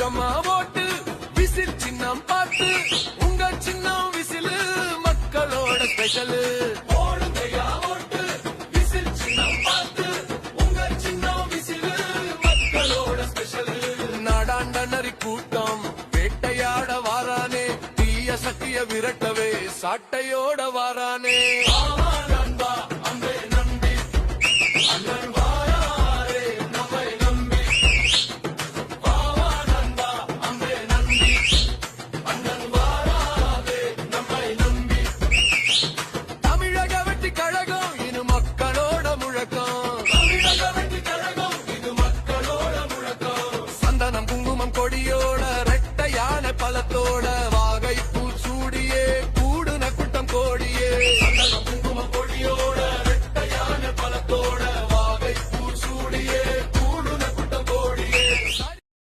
போடுங்கம்மா ஓட்டு விசில் சின்னம் பார்த்து உங்க சின்னம் விசிலு மக்களோட ஸ்பெஷலு போடுங்கய்யா ஓட்டு விசில் சின்னம் பார்த்து உங்க சின்னம் விசிலு மக்களோட ஸ்பெஷலு நாடாண்ட நரி கூட்டம் வேட்டையாட வாரானே தீய சக்திய விரட்டவே சாட்டையோட வாரானே கொடியோ